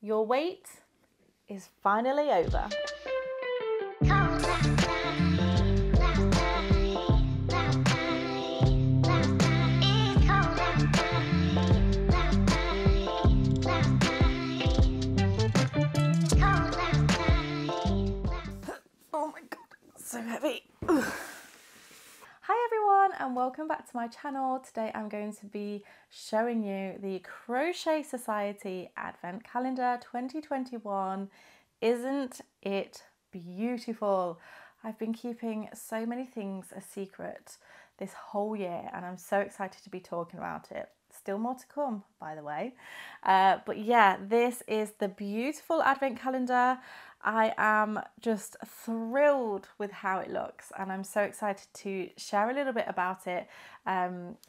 Your wait is finally over. Oh my god, so heavy. Hi everyone and welcome back to my channel. Today I'm going to be showing you the Crochet Society Advent Calendar 2021. Isn't it beautiful? I've been keeping so many things a secret this whole year and I'm so excited to be talking about it. Still more to come, by the way. But yeah, this is the beautiful Advent calendar. I am just thrilled with how it looks and I'm so excited to share a little bit about it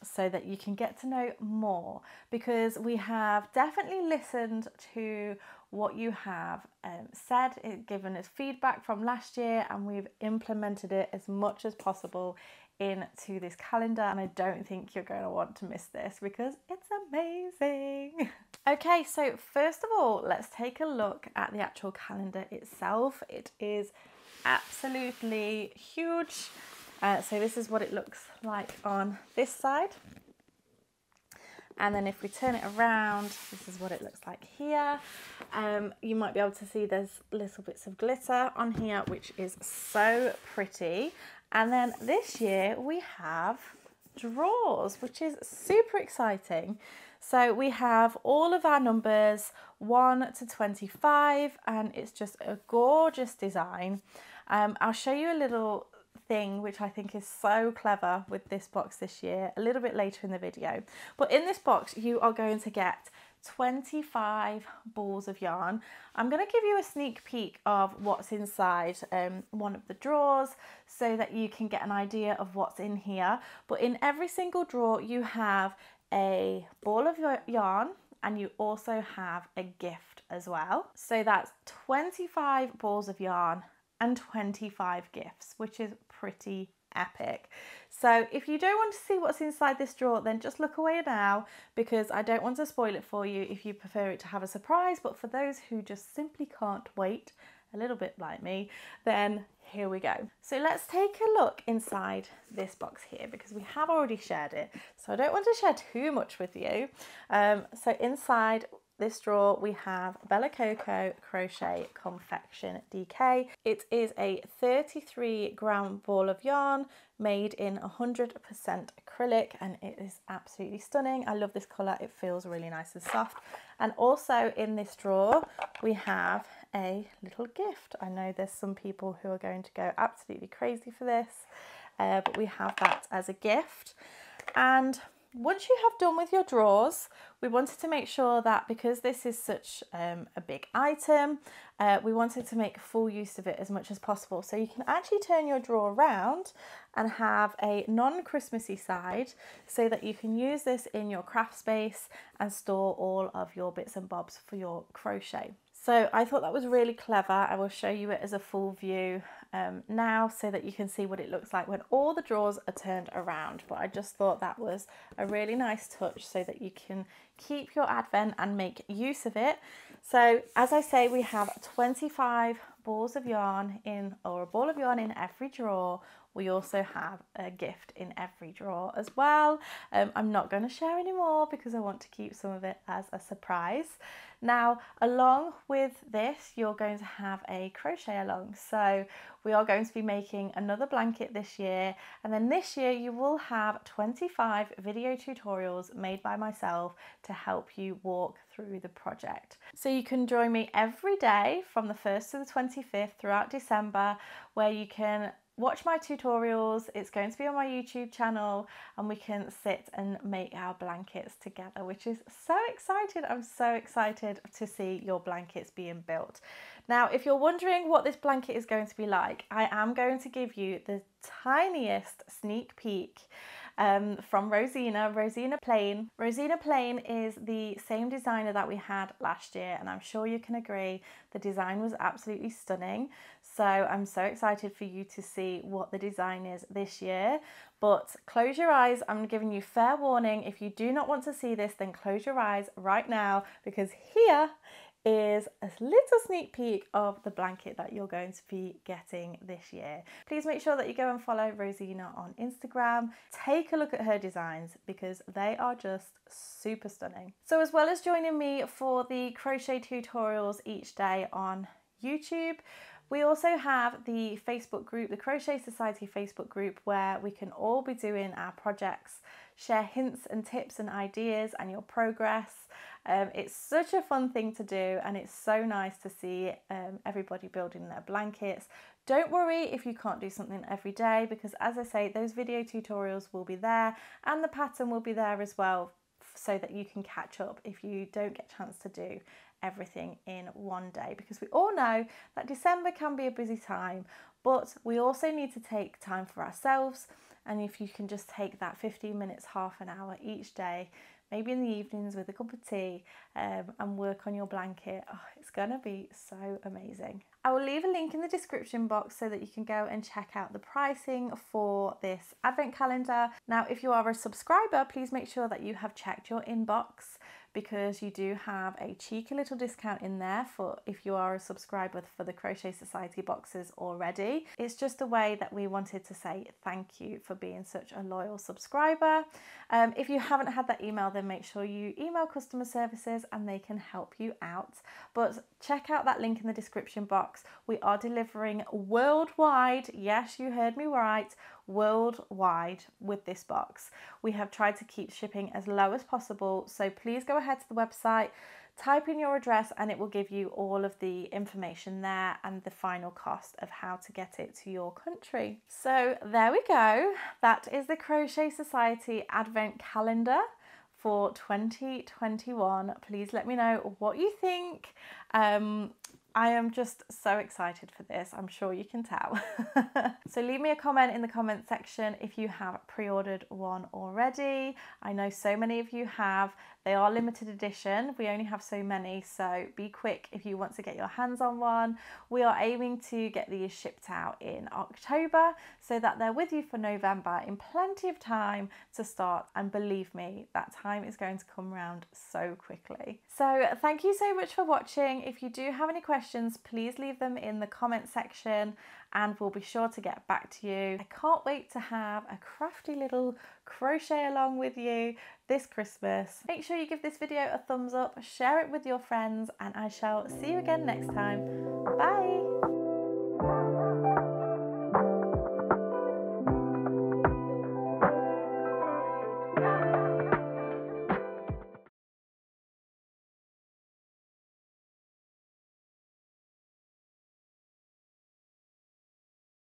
so that you can get to know more, because we have definitely listened to what you have said, given us feedback from last year, and we've implemented it as much as possible into this calendar, and I don't think you're going to want to miss this because it's amazing. Okay, so first of all, let's take a look at the actual calendar itself. It is absolutely huge. So this is what it looks like on this side. And then if we turn it around, this is what it looks like here. You might be able to see there's little bits of glitter on here, which is so pretty. And then this year we have drawers, which is super exciting. So we have all of our numbers 1 to 25, and it's just a gorgeous design. I'll show you a little thing which I think is so clever with this box this year a little bit later in the video. But in this box you are going to get 25 balls of yarn. I'm going to give you a sneak peek of what's inside one of the drawers so that you can get an idea of what's in here. But in every single drawer you have a ball of yarn and you also have a gift as well. So that's 25 balls of yarn and 25 gifts, which is pretty epic. So if you don't want to see what's inside this drawer, then just look away now, because I don't want to spoil it for you if you prefer it to have a surprise. But for those who just simply can't wait, a little bit like me, then here we go. So let's take a look inside this box here, because we have already shared it, so I don't want to share too much with you. So inside this drawer we have Bella Coco Crochet Confection DK. It is a 33-gram ball of yarn made in 100% acrylic, and it is absolutely stunning. I love this colour, it feels really nice and soft. And also in this drawer we have a little gift. I know there's some people who are going to go absolutely crazy for this, but we have that as a gift. And once you have done with your drawers, we wanted to make sure that, because this is such a big item, we wanted to make full use of it as much as possible. So you can actually turn your drawer around and have a non-Christmassy side so that you can use this in your craft space and store all of your bits and bobs for your crochet. So I thought that was really clever. I will show you it as a full view now so that you can see what it looks like when all the drawers are turned around. But I just thought that was a really nice touch so that you can keep your Advent and make use of it. So as I say, we have 25 balls of yarn in, or a ball of yarn in every drawer. We also have a gift in every drawer as well. I'm not going to share any more because I want to keep some of it as a surprise. Now, along with this, you're going to have a crochet along. So we are going to be making another blanket this year. And then this year you will have 25 video tutorials made by myself to help you walk through the project. So you can join me every day from the 1st to the 25th throughout December, where you can watch my tutorials. It's going to be on my YouTube channel and we can sit and make our blankets together, which is so exciting. I'm so excited to see your blankets being built. Now, if you're wondering what this blanket is going to be like, I am going to give you the tiniest sneak peek from Rosina Plain. Rosina Plain is the same designer that we had last year, and I'm sure you can agree the design was absolutely stunning. So I'm so excited for you to see what the design is this year. But close your eyes, I'm giving you fair warning. If you do not want to see this, then close your eyes right now, because here is a little sneak peek of the blanket that you're going to be getting this year. Please make sure that you go and follow Rosina on Instagram. Take a look at her designs because they are just super stunning. So as well as joining me for the crochet tutorials each day on YouTube, we also have the Facebook group, the Crochet Society Facebook group, where we can all be doing our projects, share hints and tips and ideas and your progress. It's such a fun thing to do, and it's so nice to see everybody building their blankets. Don't worry if you can't do something every day, because as I say, those video tutorials will be there and the pattern will be there as well, so that you can catch up if you don't get a chance to do everything in one day, because we all know that December can be a busy time, but we also need to take time for ourselves. And if you can just take that 15 minutes, half an hour each day, maybe in the evenings with a cup of tea, and work on your blanket, it's gonna be so amazing. I will leave a link in the description box so that you can go and check out the pricing for this advent calendar. Now, if you are a subscriber, please make sure that you have checked your inbox, because you do have a cheeky little discount in there for if you are a subscriber for the Crochet Society boxes already. It's just a way that we wanted to say thank you for being such a loyal subscriber. If you haven't had that email, then make sure you email customer services and they can help you out. But check out that link in the description box. We are delivering worldwide. Yes, you heard me right. Worldwide with this box. We have tried to keep shipping as low as possible, so please go ahead to the website, type in your address, and it will give you all of the information there and the final cost of how to get it to your country. So there we go. That is the Crochet Society Advent Calendar for 2021. Please let me know what you think. I am just so excited for this, I'm sure you can tell. So leave me a comment in the comment section if you have pre-ordered one already. I know so many of you have. They are limited edition. We only have so many, so be quick if you want to get your hands on one. We are aiming to get these shipped out in October so that they're with you for November in plenty of time to start. And believe me, that time is going to come around so quickly. So thank you so much for watching. If you do have any questions, please leave them in the comment section and we'll be sure to get back to you. I can't wait to have a crafty little crochet along with you this Christmas. Make sure you give this video a thumbs up, share it with your friends, and I shall see you again next time. Bye!